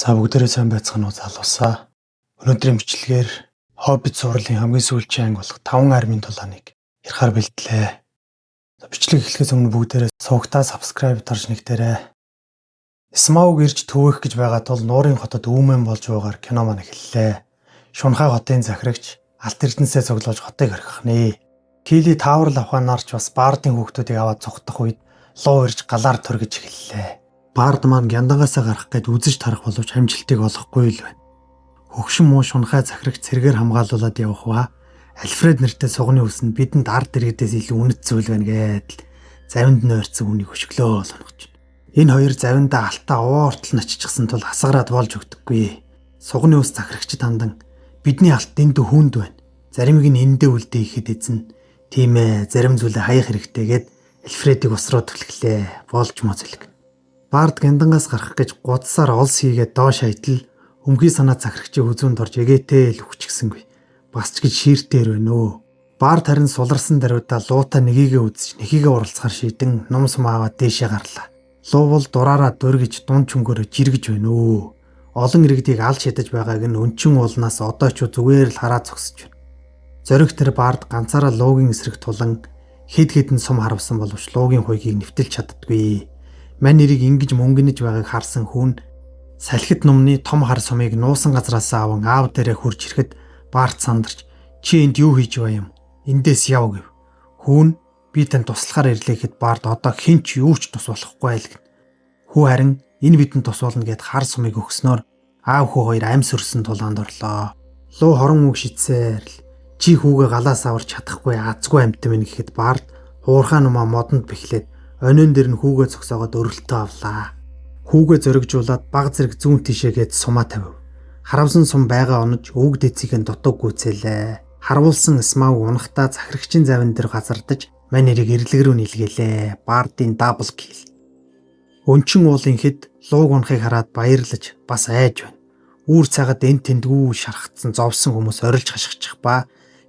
За бүгдээрээ сайн байцгаана уу залуусаа. Өнөөдрийн бичлэгээр Хоббит сурлалын хамгийн сүүлчийн анги болох 5 армийн тулааныг ярихаар бэлдлээ. За бичлэг эхлэхээс өмнө бүгдээрээ сувгтаа subscribe дарж нэгтээрэй. Смауг ирж төвөх гэж байгаа тул нуурын хотод үүмэн болж байгаа кино маань эхэллээ. Шунхай хотын захирагч алт эрдэнэсээ цуглуулж хотыг орхих нэ. Кили таавар лавханаарч бас баардын хүүхдүүдийг аваад цугтах үед луу ирж галаар төргөж эхэллээ. Баард маань гяндангаасаа гарах гээд үзэж тарах боловч амжилтыг олохгүй л байна. Хөгшин муу шунхай захирагч цэргээр хамгаалуулад явах ба Альфред нэртэй сугны үс нь бидэнд ард иргэдээс илүү үнэт зүйл байна гэдэл завинд нойрцсон үнийг өшгөлөө болгож байна. Энэ хоёр завиндаа алтаа ууртал наччихсан тул хасгараад болж өгдөггүй. Сугны үс захирагчид хандан бидний алт дэнд хүнд байна. Заримыг нь эндээ үлдээ ихэд эзэн. Тийм ээ, зарим зүйлээ хаях хэрэгтэй гэд Альфредийг ус руу түлхлээ. Болж моцлог. Баард гяндангаас гарах гэж гудсаар олс хийгээд доош хайтал өмгийн санаа захирагчийн хүзүүнд орж эгээтэй л хүчгсэнгүй. Бас ч гэж шииртээр байна өө. Баард харин суларсан даруйдаа луута нёгийгээ үзэж нэхийгээ уралцахаар шийдэн ном сум аваад дээшээ гарлаа. Луу бол дураараа дөргиж дун чөнгөөрөө жиргэж байна өө. Олон иргэдийг алж шидэж байгааг нь өнчин уулнаас одоо ч зүгээр л хараа зогсож байна. Зориг тэр баард ганцаараа луугийн эсрэг тулан хэд хэдэн сум харавсан боловч луугийн хуйгийг нэвтэлж чаддаггүй. Мань нэрийг ингэж мөнгөнөж байгааг харсан хүн салхит номны том хар сумыг нуусан газраас аван аав дээрээ хурж ирэхэд Баард сандарч чи энд юу хийж байгаа юм? Эндээс яв гэв. Хүүн би тань туслахаар ирлээ гэхэд Баард одоо хэн ч юу ч тус болохгүй айлгэн. Хүү харин энэ бидэнд тус болно гэд хар сумыг өгснөөр аав хүү хоёр амс өрсөн тулаанд орлоо. Луу хорон үг шидсээр л чи хүүгээ галаас аварч чадахгүй азгүй амт минь гэхэд Баард хуурхаа нумаа модонд бэхлээд онин дээр нь хүүгээ зогсоогоод өрөлтөө авлаа. Хүүгээ зоригжуулаад баг зэрэг зүүн тишээгээд сумаа тавив. Харавсан сум байгаа онож өвг дэцийг нь дутууг гүйцээлээ. Харвуулсан Смауг унахтаа захирагчийн завин дээр газардаж мань нэрийг ирлэг рүү нийлгэлээ. Баардын дабл кил. Өнчин уулын хэд лууг унахыг хараад баярлаж бас айж байна. Үүр цагад эн тэндгүү шархацсан зовсон хүмүүс орилж хашгичих ба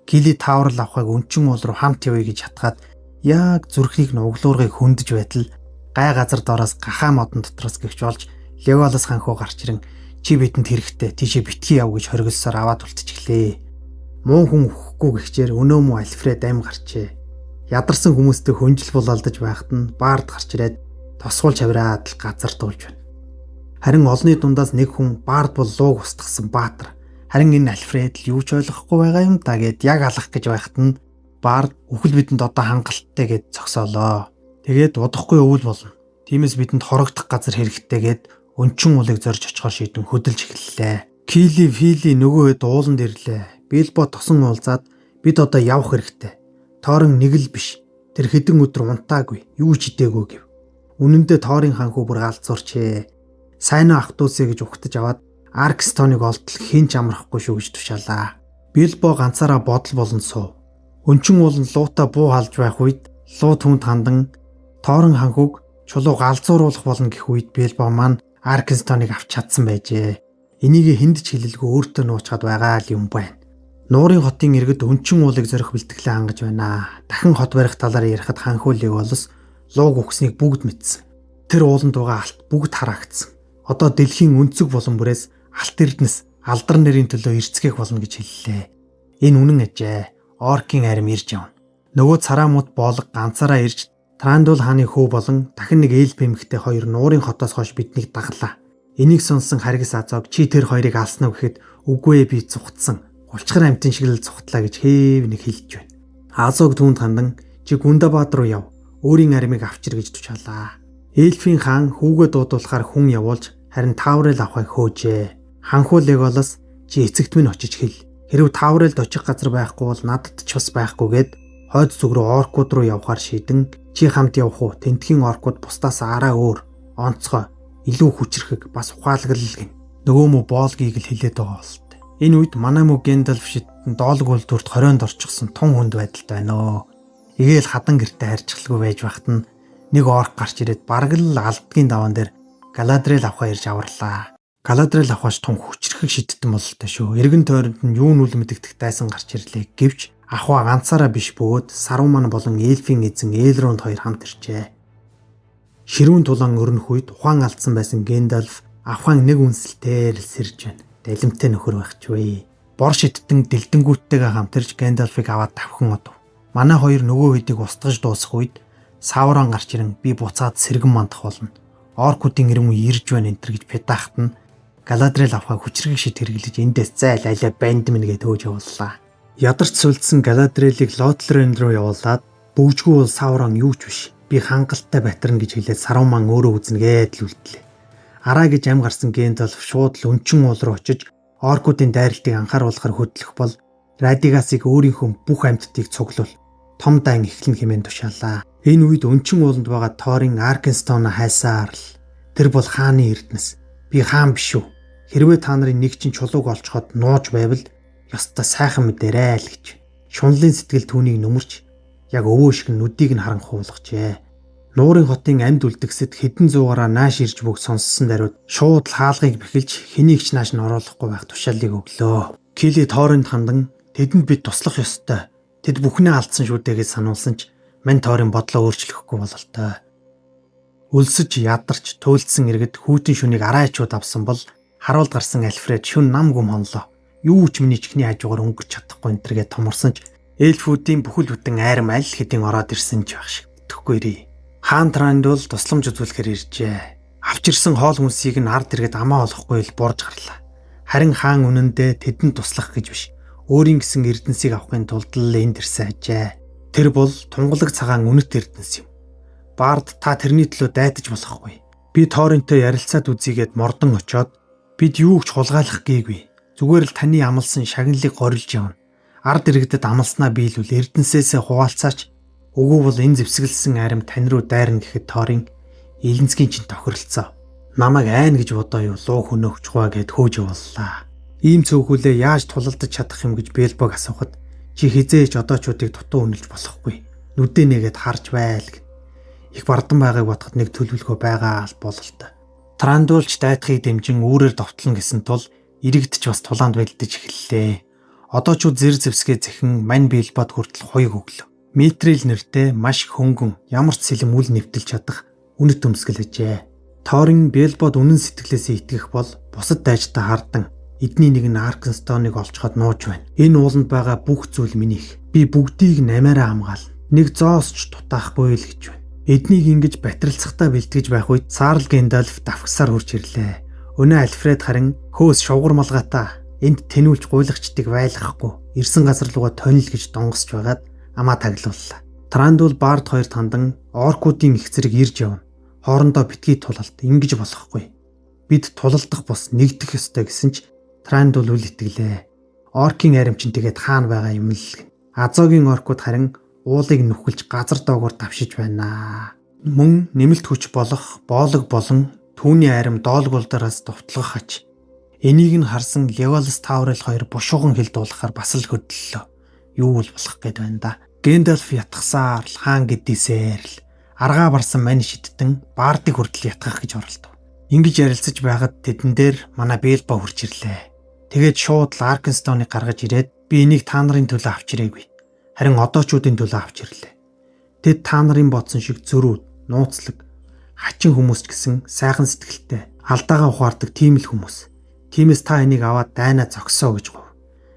Кили таавар авахыг өнчин уул руу хамт явъя гэж хатгаад яг зүрхийг нь углуургыг хөндөж байтал гай газар дороос гахаа модон дотроос гихч болж Леголас ханхуу гарч ирэн чи бидэнд хэрэгтэй тийшээ битгий яв гэж хоригдсоор аваад үлдчихлээ. Муу хүн өгөхгүй гихчээр өнөө мө Альфред ам гарчээ. Ядарсан хүмүүстэй хөнжил булаалдаж байхад нь Баард гарч ирээд тосгуул чавраад л газар дуулж байна. Харин олны дундаас нэг хүн Баард бол лууг устгасан баатар. Харин энэ Альфред л юу ч ойлгохгүй байгаа юм да гэд яг алах гэж байхад нь Баард үхэл бидэнд одоо хангалттай гэд зогсоолоо. Тэгээд удахгүй өвөл болно. Тиймээс бидэнд хорогдох газар хэрэгтэй гэд өнчин уулыг зорж очихоор шийдэн хөдөлж эхэллээ. Кили Фили нөгөө хэд ууланд ирлээ. Билбо тосон уулзаад бид одоо явах хэрэгтэй. Тоорон нэг л биш. Тэр хэдэн өдөр унтаагүй, юу ч идээгүй гэв. Үнэндээ Тоорын ханхүү бүр галзуурчээ. Сайнаа ах дүүсээ гэж ухтаж аваад Аркстоныг олдол хинч амрахгүй шүү гэж тушаалаа. Билбо ганцаараа бодол болон суув. Өнчин уулан луута буу халж байх үед луу түнд хандан Тоорон ханхуг чулуу галзууруулах болно гэх үед Билбо маань Аркстоныг авч чадсан байжээ. Энийг хүнд ч хэлэлгүй өөртөө нуучгаад байгаа л юм байна. Нуурын хотын иргэд өнчин уулыг зорих бэлтгэлээ хангаж байна. Дахин хот барих талаар ярихад ханхуу Леголас лууг өгснийг бүгд мэдсэн. Тэр ууланд байгаа алт бүгд хараагдсан. Одоо дэлхийн өнцөг булан бүрээс алт эрдэнэс алдар нэрийн төлөө эрцгэх болно гэж хэллээ. Энэ үнэн ажээ. Оркийн арим ирж явна. Нөгөө цараамууд боолго ганцаараа ирж Трандул хааны хүү болон дахин нэг ээлб эмэгтэй хоёр нуурын хотоос хойш биднийг даглаа. Энийг сонсон Харгис Азог чи тэр хоёрыг алсан уу гэхэд үгүй би зүхтсан. Гулчгар амтын шиг л зүхтлаа гэж хээв нэг хэлж байна. Азог түүнд хандан чи Гундабад руу яв. Өөрийн аримыг авчир гэж тушаалаа. Эльфийн хаан хүүгээ дуудуулахаар хүн явуулж харин тааврыг авахыг хөөжээ. Ханхуу Леголас чи эцэгт минь очиж хэл. Хэрв таавралд очих газар байхгүй бол надад ч бас байхгүйгээд хойд зүг рүү оркууд руу явахаар шийдэн чи хамт явах уу? Тентхийн оркууд бусдаас араа өөр, онцгой, илүү хүчрэхэг бас ухаалгал гин. Нөгөө мө боолгийг л хилээд байгаа болт. Энэ үед манай мө Гэндальф шидтэн доолг үлдүрт хорионд орчихсон тун хүнд байдалтай байна. Эгээл хадан гэртээ харьцгалгүй байж байхад нь нэг орк гарч ирээд бараг л алдгийн даваан дээр Галадриэл авахаа ирж аварлаа. Галадриэл авахаш тун хүчрэхэг шидтэн бололтой шүү. Эргэн тойронд нь юу нүл мэдэгдэх дайсан гарч ирлээ. Гэвч ахва ганцаараа биш бөгөөд Саруман болон эльфийн эзэн Элронд хоёр хамт иржээ. Ширүүн тулаан өрнөх үед ухаан алдсан байсан Гэндальф Авхан нэг үнсэлтээр сэрж байна. Далимтай нөхөр байх ч вэ. Бор шидтэн дэлдэнгүүттэйгээ хамтарч Гэндальфыг аваад давхан одов. Манай хоёр нөгөө хэдийг устгаж дуусах үед Саурон гарч ирэн би буцаад сэргэн мандах болно. Оркуудын ирмэн ирж байна энэ гэж педаахт нь Галадриэл авхаа хүчрэг шид хэрэглэж эндээс зайл алиа банд минь гэж төөж явууллаа. Ядарч сүлдсэн Галадриэлийг Лотлрен руу явуулаад бөгжгүй бол Саурон юу ч биш. Би хангалттай батарна гэж хэлээд Саруман өөрөө үзнэгээд л үлдлээ. Араа гэж ам гарсан Гэндальф шууд л өнчин уул руу очиж оркуудын дайралтыг анхааруулахар хөдлөх бол Радигасыг өөрийнхөө бүх амьтдыг цуглуул том дан эхлэн хэмээн тушаалаа. Энэ үед өнчин ууланд байгаа Торын Аркенстоно хайсаар л тэр бол хааны эрдэнэс. Би хаан биш үү? Хэрвээ та нарын нэг чинь чулууг олцоход нууж байвал ёстой сайхан мэдэрэй л гэж. Шунлын сэтгэл түүнийг нүмерч яг өвөө шиг нүдийг нь харанхуулгажээ. Нуурын хотын амьд үлдгэсэд хэдэн зуугаараа нааш ирж бүг сонссон даруйд шууд хаалгыг бэхэлж хэнийг ч нааш нь оруулахгүй байх тушаалыг өглөө. Кили Торынд хандан тэдэнд бид туслах ёстой. Тэд бүхнээ алдсан шүү дээ гэж сануулсан ч мань Торын бодлоо өөрчлөхгүй бололтой. Өлсөж ядарч туйлдсан иргэд хүүтэн шүнийг араачууд авсан бол харуулд гарсан Альфред шүн нам гүм хонлоо. Юу ч миний чихний хажуугаар өнгөрч чадахгүй энтергээ томорсон ч эльфүүдийн бүхэл бүтэн айрам аль хэдийн ороод ирсэн ч байх шиг итгэхгүй ирээ. Хаан Трандул тусламж үзүүлэхээр иржээ. Авч ирсэн хоол хүнсийг нь ард иргэд амаа олохгүй л бурж гарлаа. Харин хаан үнэндээ тэдэнд туслах гэж биш. Өөрийн гэсэн эрдэнсийг авахын тулд л энд ирсэн ажээ. Тэр бол тунгалаг цагаан үнэт эрдэнэс юм. Баард та тэрний төлөө дайтаж болохгүй. Би Торинтой ярилцаад үзийгээд мордон очоод бид юу ч хулгайлах гээгүй. Зүгээр л таны амлсан шагналыг горилж явна. Ард иргэдэд амлснаа биелүүл эрдэнсээсээ хуваалцаач. Өгөө бол энэ зэвсгэлсэн арим тань руу дайрна гэхэд Торин Илэнцгийн чинь тохиролцоо. Намайг айн гэж бодоо юу луу хөнөөгч хаа гэд хөөж явууллаа. Ийм цөөхөлөө яаж тулалдаж чадах юм гэж Белбог асуухад чи хизээч одоочуудыг дутуу үнэлж болохгүй. Нүдээ нэгээд харж байл гэ. Их бардан байгааг бодоход нэг төлөвлөгөө байгаа л бололтой. Трандуулч дайтахыг дэмжин үүрээр довтлон гэсэн тул иргэдч бас тулаанд бэлдэж эхэллээ. Одоочууд зэр зэвсгээ зэхэн мань Белбод хүртэл хуйг өглөө. Митрил нэртэй маш хөнгөн ямар ч сэлэм үл нэвтэлж чадах үнэт өмсгөл ажээ. Торин Белбод үнэн сэтгэлээсээ итгэх бол бусад дайжтай хардан эдний нэг нь Аркенстоныг олцоход нууж байна. Энэ ууланд байгаа бүх зүйл минийх. Би бүгдийг намаараа хамгаална. Нэг зоосч тутаахгүй л гэж байна. Эднийг ингэж батралцахтаа бэлтгэж байх үед Сарл Гэндальф давхсаар хурж ирлээ. Өнөө Альфред харин хөөс шовгор малгатаа энд тэнүүлж гуйлагчдыг байлгахгүй ирсэн газар руугаа тонил гэж донгосч байгаад амаа таглууллаа. Трандул Баард хоёрт хандан оркуудын их зэрэг ирж явна. Хоорондоо битгий тулалт ингэж болохгүй. Бид тулалдах бус нэгдэх ёстой гэсэн ч Трандул үл итгэлээ. Оркийн аримчин тэгээд хаана байгаа юм л. Азогийн оркууд харин уулыг нүхэлж газар доогоор давшиж байна. Мөн нэмэлт хүч болох боолог болон түүний арим доолгуулдараас довтлогох ач. Энийг нь харсан Леголас Таурел хоёр бушуухан хэл дуулахаар бас л хөдлөлөө. Юу бол болох гээд байна да. Гэндальф ятгасаар л хаан гэдээсээр л аргаа барсан мань шидтэн Баардыг хүртэл ятгах гэж оролдов. Ингэж ярилцаж байхад тэдэн дээр манай Белбо хурж ирлээ. Тэгээд шууд л Аркенстоныг гаргаж ирээд би энийг та нарын төлөө авч ирээгүй. Харин одоочуудын төлөө авч ирлээ. Тэд та нарын бодсон шиг зөрүүд, нууцлаг, хачин хүмүүс ч гэсэн сайхан сэтгэлтэй, алдаагаа ухаардаг тийм л хүмүүс. Тиймээс та энийг аваад дайнаа зогсоо гэж гов.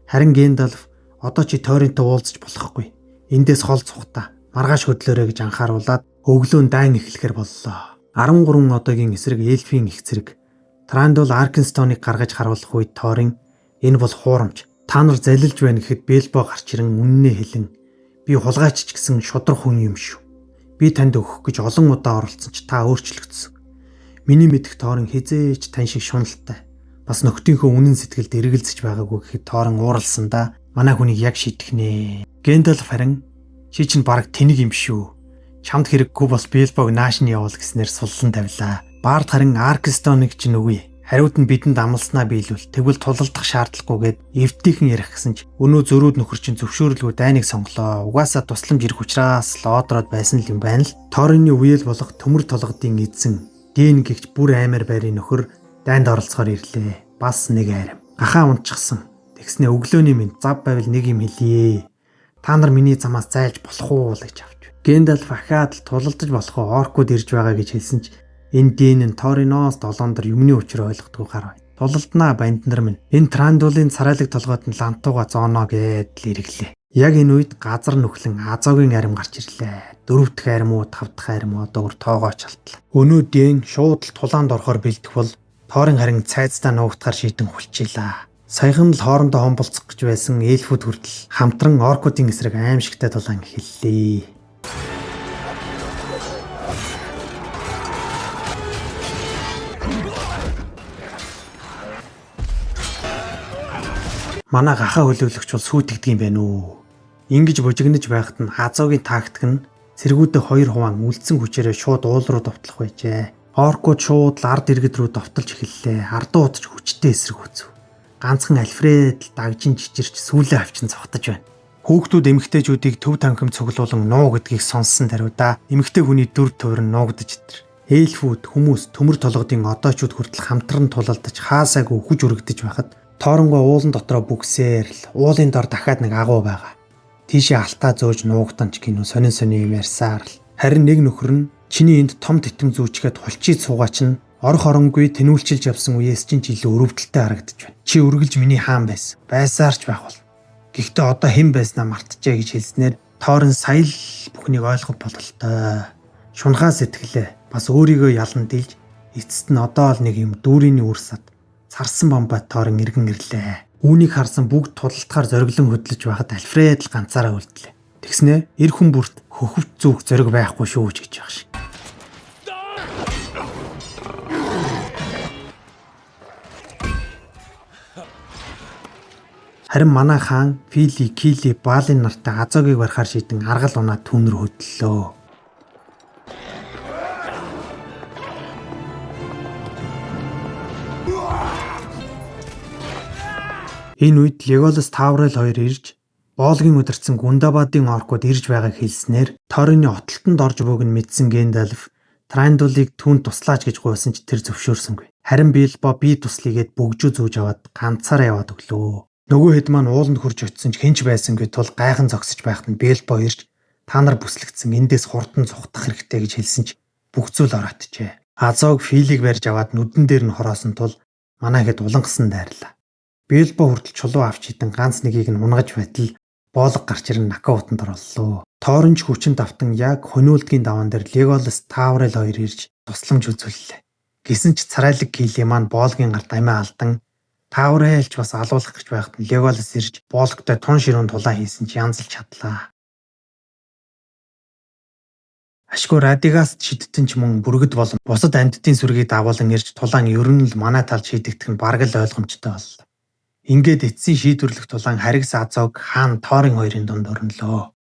Харин Гэндальф одоо чи Торинтой уулзаж болохгүй. Эндээс хол цухта маргааш хөдлөөрэй гэж анхааруулад өглөөн дайн эхлэхээр боллоо. 13 одоогийн эсрэг эльфийн их зэрэг Трандул Аркенстоныг гаргаж харуулах үед Торин энэ бол хуурамч. Та нар залилж байна гэхэд Белбо гарч ирэн үннээ хэлэн би хулгайч ч гэсэн шудраг хүн юм шүү. Би танд өгөх гэж олон удаа оролцсон ч та өөрчлөгдсөн. Миний мэдих Торин хизээч тань шиг шуналтай. Бас нөхдийнхөө үнэн сэтгэлд эргэлзэж байгаагүй гэхэд Торин ууралсан да. Манай хүнийг яг шийдэх нэ. Гэндальф харин чи чинь бараг тэнэг юм шүү. Чамд хэрэггүй бол Белбог нааш нь явуул гэснээр суллан тавилаа. Баард харин Аркенстоныг чинь үгүй. Хариуд нь бидэнд амласнаа биелүүл тэгвэл тулалдах шаардлагагүйгээд эвдийхэн ярих гэсэн ч өнөө зөрүүд нөхөр чинь зөвшөөрлгүй дайныг сонглоо. Угаасаа тусламж ирэх учраас л одроод байсан л юм байна л. Торины үеэл болох төмөр толгодын эзэн Ген гихч бүр аймаар байрын нөхөр дайнд оролцохоор ирлээ. Бас нэг айрам. Гахаа унтчихсан. Тэгснэ өглөөний минь зав байвал нэг юм хэлье. Та нар миний замаас зайлж болох уу л гэж авч. Гэндальф ахаад л тулалдаж болох оркууд ирж байгаа гэж хэлсэн ч Энэ Дэн нь Ториноос долоондор юмны учрыг ойлгохгүй гар байна. Тулалднаа банднар минь энэ Трандулын царайлаг толгойд нь лантууга зооноо гэдэл ирэглээ. Яг энэ үед газар нөхлөн Азогийн арим гарч ирлээ. 4 дахь арим уу 5 дахь арим уу дуур тоогооч алтлаа. Өнөө Дэн шууд л тулаанд орохоор бэлдэх бол Торын харин цайцдаа нуугдахаар шийдэн хүлчээлээ. Саяхан л хоорондоо хомболцох гэж байсан эльфүүд хүртэл хамтран оркуудын эсрэг аимшигтай тулаан эхэллээ. Манай гахаа хөлөөлөгч бол сүйтгэдэг юм байна уу? Ингиж бужигнаж байхад нь Азогийн тактик нь цэргүүдээ 2 хуваан үлдсэн хүчээрээ шууд уул руу довтлох байжээ. Оркууд шууд л ард иргэд рүү довтолж эхэллээ. Ардуу утж хүчтэй эсрэг үзв. Ганцхан Альфред дагжин жижирч сүүлээ авчин цогтож байна. Хүүхдүүд эмэгтэйчүүдийг төв танхим цуглуулan нуу гэдгийг сонссон даруйда эмэгтэй хүний дүр тувир нь нуугдаж итэр. Эльфүүд хүмүүс төмөр толгодын одоочууд хүртэл хамтран тулалдаж хаасаагүй хүж өргөдөж байхад Торонгоо уулан дотроо бүгсээр л уулын дор дахиад нэг агуу байгаа. Тийшээ алтаа зөөж нуугданч гинүү сонин юм ярьсаар л харин нэг нөхөр нь чиний энд том тэтэм зүүчгээд хулчид суугаач нь орох оронгүй тэнүүлчилж явсан үеэс чинь илүү өрөвдөлтэй харагдаж байна. Чи үргэлж миний хаан байсан. Байсаарч байх бол. Гэхдээ одоо хэн байснаа мартчихъя гэж хэлснээр Торн сая л бүхнийг ойлгох бололтой. Шунхаа сэтгэлээ бас өөрийгөө ялан дийлж эцэст нь одоо л нэг юм дүүрийн үрсад царсан бомбат Торн иргэн ирлээ. Үүнийг харсан бүгд тулалтахаар зориглон хөдлөж байхад Альфред л ганцаараа үлдлээ. Тэгснэ эр хүн бүрт хөхөвч зүөх зориг байхгүй шүү гэж байгаа шиг. Харин манай хаан Фили, Кили, Балин нартай Азогийг барихаар шийдэн аргал унаа түүн рүү хөдлөлөө. Энэ үед Леголас Таврел 2 ирж боолгийн удирдсан Гундабадын оркууд ирж байгааг хэлснээр Торины отолтонд орж бууг нь мэдсэн Гэндальф Трандулыг түүнд туслаач гэж гуйсан ч тэр зөвшөөрсөнгүй. Харин Билбо бие туслийгээд бөгжүү зүүж аваад ганцаараа яваад өглөө. Нөгөө хэд маань ууланд хурж очисон ч хинч байсангүй тул гайхан зогсож байхад нь Билбо ирж та нар бүслэгдсэн эндээс хурдан цухтах хэрэгтэй гэж хэлсэн ч бүх зүйл оройтжээ. Азог Филийг барьж аваад нүдэн дээр нь хороосон тул манайхэд улангасан дайрлаа. Билбо хүртэл чулуу авч хитэн ганц нэгийг нь унгаж байтал боолго гарч ирэн нокаутанд орлоо. Торнч хүчин давтан яг хөнөөлдгийн даваан дээр Леголас Таврел 2 ирж тусламж үзүүллээ. Гэсэн ч царайлаг Кили маань боолгийн гарт амиа алдан Таврелч бас алуулах гэж байхад нь Леголас ирж боолготой тун ширүүн тулаан хийсэн ч янзалж чадлаа. Ашгүй Радигаст шидтэн ч мөн бүргэд болон бусад амьтдын сүргийг дагуулan ирж тулаан ер нь л манай талд шийдэгдэх нь бараг л ойлгомжтой боллоо. Ингээд эцсийн шийдвэрлэх тулаан Харигс Азог хаан Торын 2-ын дунд орнолоо.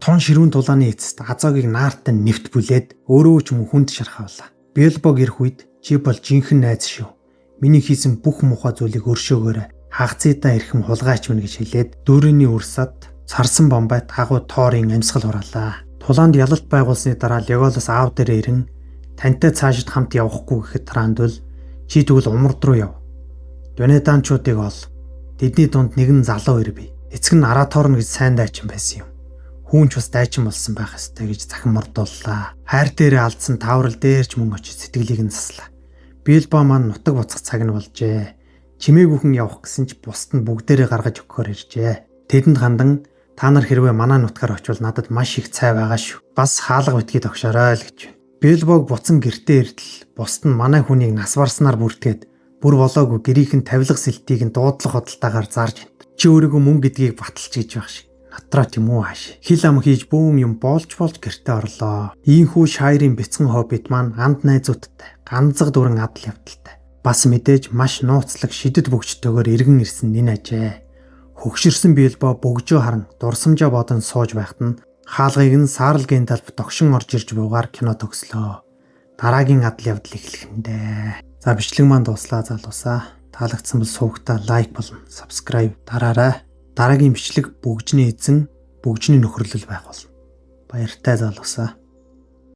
Тун ширүүн тулааны эцэст Азогийг наартан нэвт бүлээд өөрөө ч мөн хүнд шархавлаа. Билбог ирэх үед чи бол жинхэнэ найз шүү. Миний хийсэн бүх муухай зүйлийг өршөөгөөрэй. Хагацыдаа ирхэм хулгайч мэн гэж хэлээд дүүрийн үрсад царсан бомбайт агуу Торын амьсгал хураалаа. Тулаанд ялалт байгуулсны дараа Леголас аав дээрээ ирэн тантай цаашид хамт явахгүй гэхэд Трандул чи тэгвэл умард руу яв. Донеданчуудыг ол. Тэдний дунд нэгэн залуу ир бий. Эцэг нь Араторн гэж сайн дайчин байсан юм. Хүүн ч бас дайчин болсон байх ёстой гэж захин мордууллаа. Хайр дээрээ алдсан Таврал дээрч мөн очиж сэтгэлийг нь заслаа. Билбо маань нутаг буцах цаг нь болжээ. Чимээгүйхэн явах гэсэн ч бусд нь бүгдээрээ гаргаж өгөхөөр иржээ. Тэдэнд хандан та нар хэрвээ манай нутгаар очивол надад маш их цай байгаа шүү. Бас хаалга битгий тогшоорой л гэж байна. Билбог буцан гэртээ ирдэл бусд нь манай хүнийг нас барснаар бүртгээд бүр болоогүй гэрийнхэн тавилга сэлтийг нь дуудлах хөдөлтаагаар зарж байна. Чи өөрийгөө мөн гэдгийг баталж гэж байх шиг. Хатраа тийм үү хааш. Хил ам хийж бөөм юм болж гэртээ орлоо. Ийхүү шаярын бяцхан хоббит маань анд найзуудтай ганцэг дүрэн адал явдалтай. Бас мэдээж маш нууцлаг шидэд бөгчтөөр иргэн ирсэн нин ажээ. Хөгшөрсөн Билбо бөгжөө харан дурсамжаа бодон сууж байхад нь хаалгыг нь Саарлагийн талб догшин орж ирж буугаар кино төгслөө. Дараагийн адал явдал эхлэхэндээ. За бичлэг маань дуслаа залуусаа. Таалагдсан бол суугтаа лайк болон subscribe дараарай. Дараагийн бичлэг бүгжний эзэн, бүгжний нөхөрлөл байх болно. Баяртай залуусаа.